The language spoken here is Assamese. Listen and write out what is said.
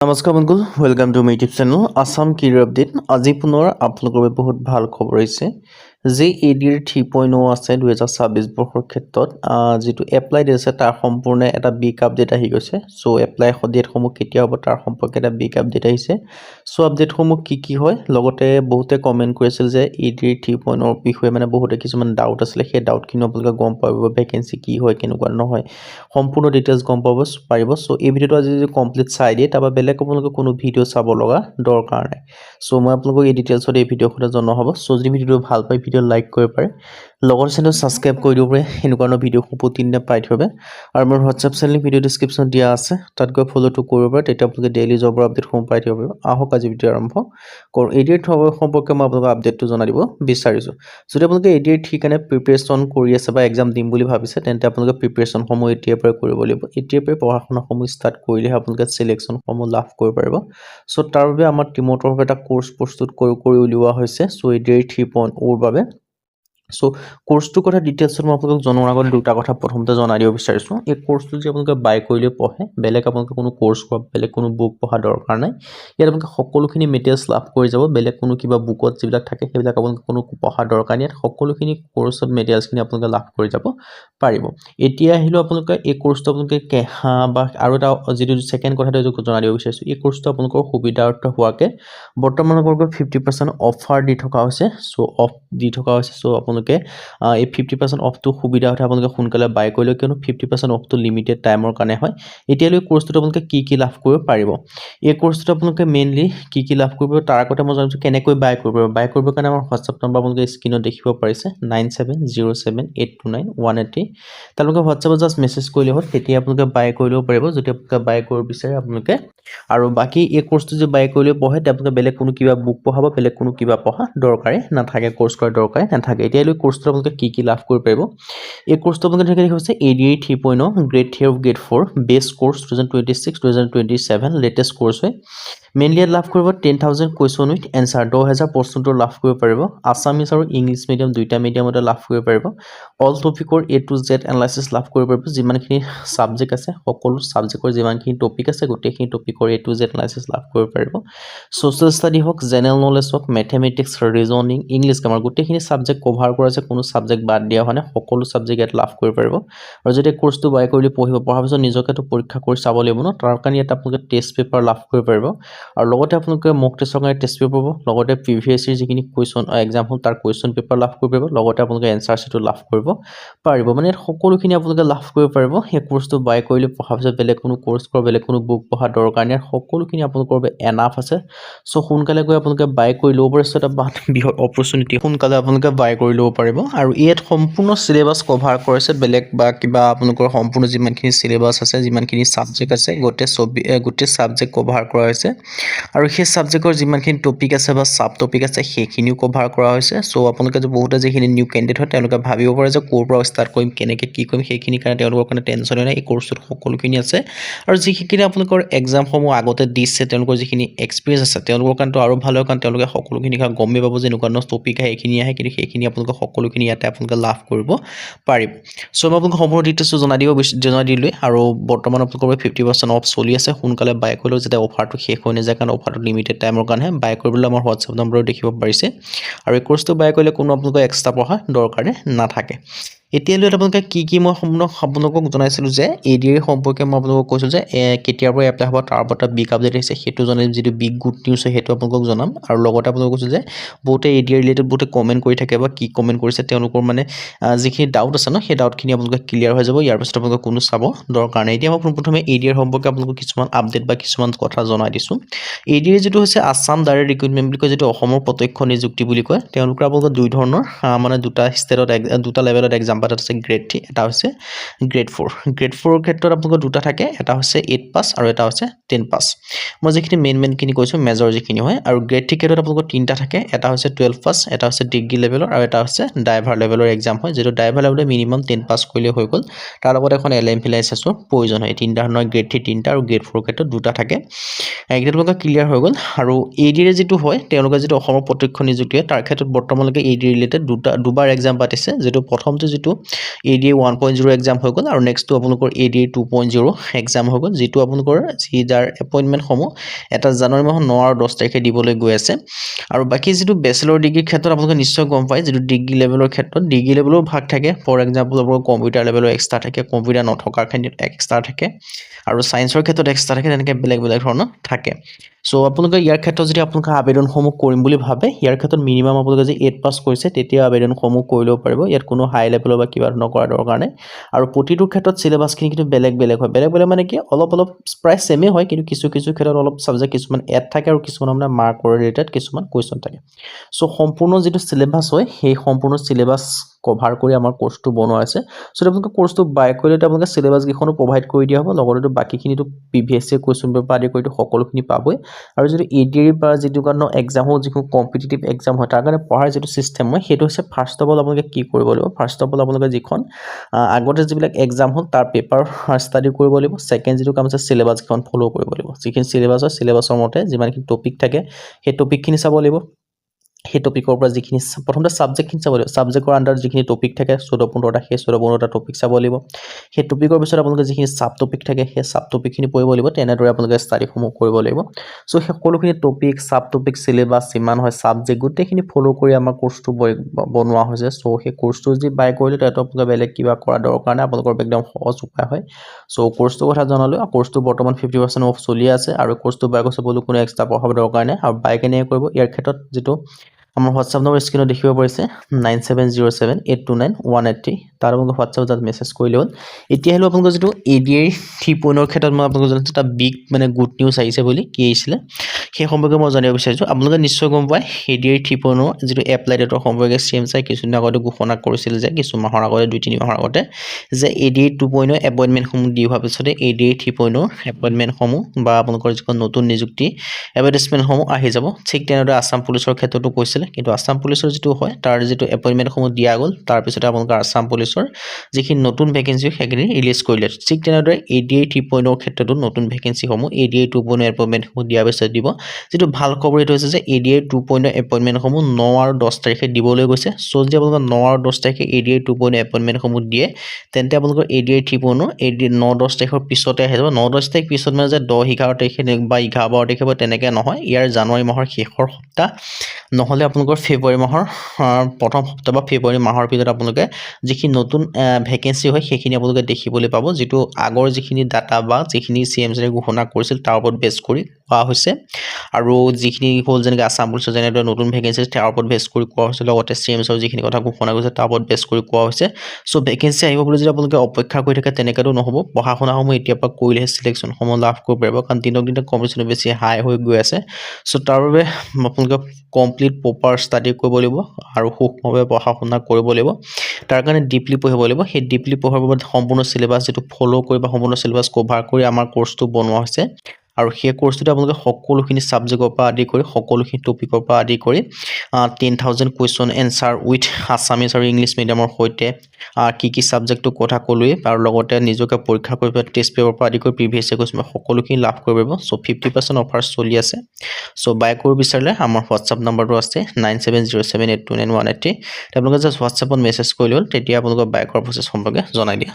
নমস্কাৰ বন্ধু welcome to my YouTube channel Assam career update আজি পুনৰ আপোনালোকৰ বাবে বহুত ভাল খবৰ আহিছে যে এডিআৰ 3.0 আছে 2026 বৰ্ষৰ ক্ষেত্ৰত যেটো এপ্লাই দিছে তাৰ সম্পূৰ্ণ এটা বিগ আপডেট আহি গৈছে সো এপ্লাই ডেটসমূহ কেতিয়া হ'ব তাৰ সম্পৰ্কে এটা বিগ আপডেট আহিছে সো আপডেটসমূহ কি হয় লগতে বহুতে কমেন্ট কৰিছিল যে এডিআৰ 3.0 ৰ বিষয়ে মানে বহুতে কিছুমান ডাউট আছিল সেই ডাউটখিনি আপোনালোকে গম পাব ভ্যাকেন্সি কি হয় কেনেকুৱা নহয় সম্পূৰ্ণ ডিটেইলছ গম পাব পাৰিব সো এই ভিডিওটো আজি কমপ্লিট চাই দিয়ে তাৰবা বেলেগ আপোনালোকে কোনো ভিডিও চাব লগা দৰকাৰ নাই সো মই আপোনালোকক এই ডিটেইলছত এই ভিডিওখনত জনোৱা হ'ব সো যদি ভিডিওটো ভাল পাই ভিডিও লাইক কৰিব পাৰে লগৰ চেনেল সাবস্ক্ৰাইব কৰি দিব পাৰে এনেকুৱা ভিডিও প্ৰতিদিনে পাই থবে আৰু মোৰ WhatsApp চেনেল ভিডিও ডেসক্ৰিপচন দিয়া আছে তাত গৈ ফলো টু কৰিব পাৰে তেতিয়া আপোনালোকে ডেইলি জবৰ আপডেট সমূহ পাই থব আহক আজি ভিডিও আৰম্ভ কৰো এডিআৰ সম্পৰ্কে মই আপোনালোকক আপডেটটো জনাই দিব বিচাৰিছো যদি আপোনালোকে এডিআৰ ঠিকানে প্ৰিপাৰেচন কৰি আছে বা এক্সাম দিম বুলি ভাবিছে তেন্তে আপোনালোকে প্ৰিপাৰেচন সমূহ এতিয়াৰ পৰা কৰিব লাগিব এতিয়াৰ পৰা পঢ়াশুনা সমূহ ষ্টাৰ্ট কৰিলে আপোনালোকে সিলেকশন সমূহ লাভ কৰিব পাৰিব সো তাৰ বাবে আমাৰ টিমৰ তৰফৰ এটা কোৰ্স প্ৰস্তুত কৰি উলিওৱা হৈছে সো এডিআৰ 3.0 ৰ বাবে সো কোৰ্সটো কথা ডিটেইলছত মই আপোনাক জনোৱাৰ আগত দুটা কথা প্ৰথমতে জনাই দিব বিচাৰিছো এই কোৰ্সটো যে আপোনালোকে বাই কৰিলে পঢ়ে বেলেগ আপোনালোকে কোনো কোৰ্স বা বেলেগ কোনো বুক পঢ়া দৰকাৰ নাই ইয়াত আপোনালোকে সকলোখিনি মেটেৰিয়েলছ লাভ কৰি যাব বেলেগ কোনো কিবা বুকত যিবিলাক থাকে সেইবিলাক আপোনালোকে কোনো পঢ়া দৰকাৰ নাই সকলোখিনি কোৰ্সত মেটেৰিয়েলছখিনি আপোনালোকে লাভ কৰি যাব পাৰিব এতিয়া আহিলো আপোনালোকে এই কোৰ্সটো আপোনালোকে বা আৰু এটা যেটো সেকেন্ড কথাটো জনাই দিব বিচাৰিছো এই কোৰ্সটো আপোনালোকৰ সুবিধাৰ্থ হোৱাকে বৰ্তমান আপোনালোকৰ 50% অফাৰ দি থকা হৈছে সো অফ দি থকা হৈছে সো আপোনালোকে এই 50% অফ তো সুবিধা হয় আপোনালোকে সোনকালে বাই কৰিলে কিয়নো 50% অফ তো লিমিটেড টাইমৰ কাৰণে হয় এতিয়ালৈ কোৰ্সটো আপোনালোকে কি লাভ কৰিব পাৰিব এই কোৰ্সটো আপোনালোকে মেইনলি কি লাভ কৰিব তাৰ কথা মই জানিছো কেনেকৈ বাই কৰিব কাৰণে আমাৰ WhatsApp নম্বৰ আপোনালোকে স্ক্ৰিনত দেখিব পাৰিছে 9707829180 তেওঁলোকে WhatsAppত জাস্ট মেছেজ কৰিলে হ'ল তেতিয়া আপোনালোকে বাই কৰিব পাৰিব যদি আপোনালোকে বাই কৰিব বিচাৰে আপোনালোকে আৰু বাকি এই কোৰ্সটো যে বাই কৰিলে পঢ়ে আপোনালোকে বেলেগ কোনো কিবা বুক পঢ়াব বেলেগ কোনো কিবা পঢ়া দৰকাৰে নাথাকে কোৰ্স কৰা দৰকাৰে নাথাকে এতিয়ালৈ কোৰ্সটো আপোনালোকে কি লাভ কৰিব পাৰিব এই কোৰ্সটো আপোনালোকে ঠিক হৈছে ADR 3.0 grade 3 of grade 4 base course 2026 2027 latest course হয় মেইনলি লাভ কৰিব 10000 কোৱেশ্চন উইথ এনসাৰ 10000 প্ৰশ্নটো লাভ কৰিব পাৰিব আসামিজ আৰু ইংলিশ মিডিয়াম দুইটা মিডিয়ামতে লাভ কৰিব পাৰিব অল টপিকৰ A to Z এনালাইসিস লাভ কৰিব পাৰিব যিমানখিনি সাবজেক্ট আছে সকলো সাবজেক্টৰ যিমানখিনি টপিক আছে গোটেইখিনি টপিকৰ A to Z এনালাইসিস লাভ কৰিব পাৰিব সোশ্যাল ষ্টাডি হওক জেনাৰেল নলেজ হওক ম্যাথমেটিক্স ৰিজনিং ইংলিশ গ্ৰামাৰ গোটেইখিনি সাবজেক্ট কভাৰ কৰা আছে কোনো সাবজেক্ট বাদ দিয়া হোৱা নাই সকলো সাবজেক্ট ইয়াত লাভ কৰিব পাৰিব আৰু যদি কোৰ্সটো বাই কৰিলে পঢ়াৰ পিছত নিজকেটো পৰীক্ষা কৰি চাব লাগিব ন তাৰ কাৰণে এটা আপোনালোকে টেষ্ট পেপাৰ লাভ কৰিব পাৰিব আৰু লগতে আপোনালোকে মক টেষ্টৰ কাৰণে টেষ্ট পেপাৰ পাব লগতে প্ৰিভিয়াছ ইয়াৰ যিখিনি কোৱেশ্চন এক্সাম হ'ল তাৰ কোৱেশ্চন পেপাৰ লাভ কৰিব পাৰিব লগতে আপোনালোকে এনসাৰ শিটটো লাভ কৰিব পাৰিব মানে সকলোখিনি আপোনালোকে লাভ কৰিব পাৰিব এই কোৰ্সটো বাই কৰিলে পঢ়াৰ পিছত বেলেগ কোনো কোৰ্স কৰা বেলেগ কোনো বুক পঢ়া দৰকাৰ নাই সকলোখিনি আপোনালোকৰ বাবে এনাফ আছে সো সোনকালে গৈ আপোনালোকে বাই কৰি ল'ব পাৰিছে এটা বিহত অপৰচুনিটি সোনকালে আপোনালোকে বাই কৰি ল'ব পাৰিব আৰু ইয়াত সম্পূৰ্ণ সিলেবাস কভাৰ কৰিছে বেলেগ বা কিবা আপোনালোকৰ সম্পূৰ্ণ যিমানখিনি সিলেবাস আছে যিমানখিনি সাবজেক্ট আছে গোটেই সাবজেক্ট কভাৰ কৰা হৈছে আৰু সেই সাবজেক্টৰ যিমানখিনি টপিক আছে বা সাব টপিক আছে সেইখিনিও কভাৰ কৰা হৈছে সো আপোনালোকে যে বহুতে যিখিনি নিউ ক্যান্ডিডেট হয় তেওঁলোকে ভাবিব পাৰে যে কোৰ পৰা ষ্টাৰ্ট কৰিম কেনেকৈ কি কৰিম সেইখিনি কাৰণে তেওঁলোকৰ কাৰণে টেনচন নাই এই কোৰ্সটোত সকলোখিনি আছে আৰু যিখিনি আপোনালোকৰ এক্সাম সমূহ আগতে দিছে তেওঁলোকৰ যিখিনি এক্সপেৰিয়েন্স আছে তেওঁলোকৰ কাৰণে আৰু ভাল হয় কাৰণ তেওঁলোকে সকলোখিনি গমে পাব যে এনেকুৱা টপিক আহে এইখিনি আহে কিন্তু সেইখিনি আপোনালোকে সকলোখিনি ইয়াতে আপোনালোকে লাভ কৰিব পাৰিব সো মই আপোনালোকক সম্পূৰ্ণ ডিটেইলছ জনাই দিলো আৰু বৰ্তমান আপোনালোকৰ 50% অফ চলি আছে সোনকালে বাই কৰিলে যেতিয়া অফাৰটো শেষ হৈ নাযায় কাৰণ অফাৰটো লিমিটেড টাইমৰ কাৰণে বাই কৰিবলৈ আমাৰ WhatsApp নম্বৰ দেখিব পাৰিছে আৰু এই কোৰ্সটো বাই কৰিলে কোনো আপোনালোকৰ এক্সট্ৰা পঢ়া দৰকাৰে নাথাকে এতিয়ালৈ আপোনালোকে কি মই আপোনালোকক জনাইছিলো যে এডিআৰ সম্পৰ্কে মই আপোনালোকক কৈছিল যে কেতিয়াৰ পৰা এপ্লাই হ'ব তাৰ ওপৰত বিগ আপডেট আছে সেইটো জনাই যিটো বিগ গুড নিউজ হয় সেইটো আপোনালোকক জনাম আৰু লগতে আপোনালোকক কৈছিল যে বহুতে এডিআৰ ৰিলেটেড বহুতে কমেন্ট কৰি থাকে বা কি কমেন্ট কৰিছে তেওঁলোকৰ মানে যিখিনি ডাউট আছে ন সেই ডাউটখিনি আপোনালোকে ক্লিয়াৰ হৈ যাব ইয়াৰ পিছত আপোনালোকে কোনো চাব দৰকাৰ নাই এতিয়া মই প্ৰথমে এডিআৰ সম্পৰ্কে আপোনালোকক কিছুমান আপডেট বা কিছুমান কথা জনাই দিছো এডিআৰ যেটো হৈছে আসাম ডাইৰেক্ট ৰিক্ৰুটমেন্ট বুলি কয় যেটো অসমৰ প্ৰত্যক্ষ নিযুক্তি বুলি কয় তেওঁলোকৰ আপোনালোকৰ দুই ধৰণৰ মানে দুটা ষ্টেটত দুটা লেভেলত এক্সাম পাতে আছে গ্ৰেড 3 এটা হৈছে গ্ৰেড 4 গ্ৰেড 4 ৰ ক্ষেত্ৰত আপোনালোকৰ দুটা থাকে এটা হৈছে 8 পাস আৰু এটা হৈছে 10 পাস মই যিখিনি মেইন কিনি কৈছো মেজৰ যিখিনি হয় আৰু গ্ৰেড 3 ক্ষেত্ৰত আপোনালোকৰ তিনটা থাকে এটা হৈছে 12 পাস এটা হৈছে ডিগ্ৰী লেভেলৰ আৰু এটা হৈছে ড্ৰাইভাৰ লেভেলৰ এক্সাম হয় যেটো ড্ৰাইভাৰ লেভেলৰ মিনিমাম 10 পাস কৰিলে হৈ গল তাৰ লগত এখন এলএমপি লাইসেন্সৰ প্ৰয়োজন হয় তিনটা ধৰণৰ গ্ৰেড 3 তিনটা আৰু গ্ৰেড 4 ক্ষেত্ৰত দুটা থাকে এইটো আপোনালোকৰ ক্লিয়াৰ হৈ গল আৰু এডিআৰ যেটো হয় তেওঁলোকৰ যেটো অসমৰ প্ৰত্যক্ষ নিযুক্তি তাৰ ক্ষেত্ৰত বৰ্তমানলৈকে এডিআৰ ৰিলেটেড দুবাৰ এক্সাম পাতিছে যেটো প্ৰথমটো যেটো যিটো ADA 1.0 এক্সাম হৈ গ'ল আৰু নেক্সটটো আপোনালোকৰ ADA 2.0 এক্সাম হৈ গ'ল যিটো আপোনালোকৰ যাৰ এপইণ্টমেণ্টসমূহ এটা জানুৱাৰী মাহৰ 9 আৰু 10 তাৰিখে দিবলৈ গৈ আছে আৰু বাকি যিটো বেচেলৰ ডিগ্ৰীৰ ক্ষেত্ৰত আপোনালোকে নিশ্চয় গম পায় যিটো ডিগ্ৰী লেভেলৰ ক্ষেত্ৰত ডিগ্ৰী লেভেলৰ ভাগ থাকে ফৰ এক্সাম্পল আপোনালোকৰ কম্পিউটাৰ লেভেলৰ এক্সট্ৰা থাকে কম্পিউটাৰ নথকাখিনি এক্সট্ৰা থাকে আৰু সায়েন্সৰ ক্ষেত্ৰত এক্সট্ৰা থাকে তেনেকৈ বেলেগ বেলেগ ধৰণৰ থাকে সো আপোনালোকে ইয়াৰ ক্ষেত্ৰত যদি আপোনালোকে আবেদনসমূহ কৰিম বুলি ভাবে ইয়াৰ ক্ষেত্ৰত মিনিমাম আপোনালোকে যে 8 পাছ কৰিছে তেতিয়া আবেদনসমূহ কৰি ল'ব পাৰিব ইয়াত কোনো হাই লেভেলৰ বা কিবা ধৰণৰ কৰা দৰকাৰ নাই আৰু প্ৰতিটো ক্ষেত্ৰত সিলেবাসখিনি কিন্তু বেলেগ বেলেগ হয় বেলেগ বেলেগ মানে কি অলপ প্ৰায় সেমে হয় কিন্তু কিছু ক্ষেত্ৰত অলপ সাবজেক্ট কিছুমান এড থাকে আৰু কিছুমান মানে মাৰ্কৰ ৰিলেটেড কিছুমান কোৱেশ্চন থাকে সো সম্পূৰ্ণ যেটো সিলেবাস হয় সেই সম্পূৰ্ণ সিলেবাস কভাৰ কৰি আমাৰ কোৰ্সটো বনোৱা আছে সো আপোনালোকে কোৰ্সটো বাই কৰিলে আপোনালোকে সিলেবাস গিখনো প্ৰভাইড কৰি দিয়া হ'ব লগতে বাকিখিনিটো প্ৰিভিয়াছ কোৱেশ্চন পেপাৰ আদি কৰি সকলোখিনি পাবই আৰু যদি ADA পৰা যেটো কাৰণ এক্সাম হয় যিকোনো কম্পিটিটিভ এক্সাম হয় তাৰ কাৰণে পঢ়াৰ যেটো সিস্টেম হয় সেইটো হৈছে ফাৰ্স্ট অফ অল আপোনালোকে কি কৰিব লাগিব ফাৰ্স্ট অফ অল আপোনালোকে যিখন আগতে যিবিলাক এক্সাম হ'ল তাৰ পেপাৰ ষ্টাডি কৰিব লাগিব সেকেন্ড যেটো কাম আছে সিলেবাস খন ফলো কৰিব লাগিব যিখিনি সিলেবাস হয় সিলেবাসৰ মতে যিমানখিনি টপিক থাকে সেই টপিকখিনি চাব লাগিব সেই টপিকৰ পৰা যিখিনি প্ৰথমতে সাবজেক্টখিনি চাব লাগিব সাবজেক্টৰ আন্ডাৰ যিখিনি টপিক থাকে 14-15টা সেই 14-15টা টপিক চাব লাগিব সেই টপিকৰ পিছত আপোনালোকে যিখিনি সাব টপিক থাকে সেই সাব টপিকখিনি পঢ়িব লাগিব তেনেদৰে আপোনালোকে ষ্টাডিসমূহ কৰিব লাগিব সো সকলোখিনি টপিক সাব টপিক সিলেবাস যিমান হয় সাবজেক্ট গোটেইখিনি ফলো কৰি আমাৰ কোৰ্সটো বনোৱা হৈছে সো সেই কোৰ্সটো যদি বাই কৰিলে তাতো আপোনালোকে বেলেগ কিবা কৰা দৰকাৰ নাই আপোনালোকৰ একদম সহজ উপায় হয় সো কোৰ্সটোৰ কথা জনালো কোৰ্সটো বৰ্তমান 50% অফ চলি আছে আৰু কোৰ্সটো বাই কৰিছে বলো কোনো এক্সট্ৰা পঢ়াব দৰকাৰ নাই আৰু বাই কেনে কৰিব ইয়াৰ ক্ষেত্ৰত যেটো আমাৰ WhatsApp নম্বৰ স্ক্ৰিনত দেখিব পাৰিছে 9707829180 তাৰ আপোনালোকে WhatsApp জাষ্ট মেছেজ কৰিলে হ'ল এতিয়া হলো আপোনালোকৰ যেটো ADA 3.0 ক্ষেত্ৰত মই আপোনালোকক জানিছো এটা বিগ মানে গুড নিউজ আহিছে বুলি কি আহিছিলে সেই সম্পৰ্কে মই জানিব বিচাৰিছো আপোনালোকে নিশ্চয় গম পায় ADA 3.0 যেটো এপ্লাই ডেটৰ সম্পৰ্কে CMSI কিছুদিন আগতে ঘোষণা কৰিছিল যে কিছু মাহৰ আগতে 2-3 মাহৰ আগতে যে ADA 2.0 এপইন্টমেন্ট সমূহ দি হোৱাৰ পিছতে ADA 3.0 এপইন্টমেন্ট সমূহ বা আপোনালোকৰ যিখন নতুন নিযুক্তি এডভাৰটাইজমেন্ট সমূহ আহি যাব ঠিক তেনেদৰে আসাম পুলিচৰ ক্ষেত্ৰতো কৈছিল কিন্তু আসাম পুলিচৰ যেটো হয় তাৰ যেটো এপইন্টমেন্ট সমূহ দিয়া গল তাৰ পিছতে আপোনালোকৰ আসাম পুলিচৰ যিখিনি নতুন ভ্যাকেন্সি সেইখিনি ৰিলিজ কৰিলে ঠিক তেনেদৰে ADA 3.0 ক্ষেত্ৰতো নতুন ভ্যাকেন্সি সমূহ ADA 2.0 এপইন্টমেন্ট সমূহ দিয়া পিছত দিব যেটো ভাল খবৰ এটো হৈছে যে ADA 2.0 এপইন্টমেন্ট সমূহ 9 আৰু 10 তাৰিখে দিবলৈ গৈছে সো যদি আপোনালোকৰ 9 আৰু 10 তাৰিখে ADA 2.0 এপইন্টমেন্ট সমূহ দিয়ে তেন্তে আপোনালোকৰ ADA 3.0 ADA 9-10 তাৰিখৰ পিছতে আহিব 9-10 তাৰিখ পিছত মানে যে 10-11 তাৰিখে বা 11-12 তাৰিখে তেনেকে নহয় ইয়াৰ জানুৱাৰী মাহৰ শেষৰ সপ্তাহ নহলে আপোনালোকৰ ফেব্ৰুৱাৰী মাহৰ প্ৰথম সপ্তাহ বা ফেব্ৰুৱাৰী মাহৰ ভিতৰত আপোনালোকে যিখিনি নতুন ভ্যাকেন্সি হয় সেইখিনি আপোনালোকে দেখিবলৈ পাব যেটো আগৰ যিখিনি ডাটা বা যিখিনি CMSI ঘোষণা কৰিছিল তাৰ ওপৰত বেছ কৰি কোৱা হৈছে আৰু যিখিনি হ'ল যেনেকৈ আসাম পুলিচৰ যেনেদৰে নতুন ভ্যাকেন্সি তাৰ ওপৰত বেছ কৰি কোৱা হৈছে লগতে CMSI যিখিনি কথা ঘোষণা কৰিছে তাৰ ওপৰত বেছ কৰি কোৱা হৈছে সো ভ্যাকেন্সি আহিব বুলি যদি আপোনালোকে অপেক্ষা কৰি থাকে তেনেকেতো নহব পঢ়া-শুনাসমূহ এতিয়া পৰা কৰিলেহে সিলেকশন সমূহ লাভ কৰিব পাৰিব কাৰণ দিনক দিনে কম্পিটিশন বেছি হাই হৈ গৈ আছে সো তাৰ বাবে আপোনালোকে কমপ্লিট প্ৰপাৰ ষ্টাডি কৰিব লাগিব আৰু সূক্ষ্মভাৱে পঢ়া-শুনা কৰিব লাগিব তাৰ কাৰণে ডিপলি পঢ়িব লাগিব সেই ডিপলি পঢ়াৰ বাবে সম্পূৰ্ণ সিলেবাস যেটো ফলো কৰি বা সম্পূৰ্ণ সিলেবাস কভাৰ কৰি আমাৰ কোৰ্সটো বনোৱা হৈছে আৰু সেই কোৰ্সটোতে আপোনালোকে সকলোখিনি সাবজেক্টৰ পৰা আদি কৰি সকলোখিনি টপিকৰ পৰা আদি কৰি 10000 কোৱেশ্চন এনসাৰ উইথ আসামিজ আৰু ইংলিশ মিডিয়ামৰ সৈতে কি সাবজেক্টটো কথা কলোই আৰু লগতে নিজকে পৰীক্ষা কৰিব টেষ্ট পেপাৰৰ পৰা আদি কৰি প্ৰিভিয়াছ কোৱেশ্চন সকলোখিনি লাভ কৰিব পাৰিব সো 50% অফাৰ চলি আছে সো বাই কৰিব বিচাৰিলে আমাৰ WhatsApp নম্বৰটো আছে 9707829180 আপোনালোকে জাষ্ট WhatsAppত মেছেজ কৰিলে হ'ল তেতিয়া আপোনালোকৰ বাই কৰাৰ প্ৰচেছ সম্পৰ্কে জনাই দিয়া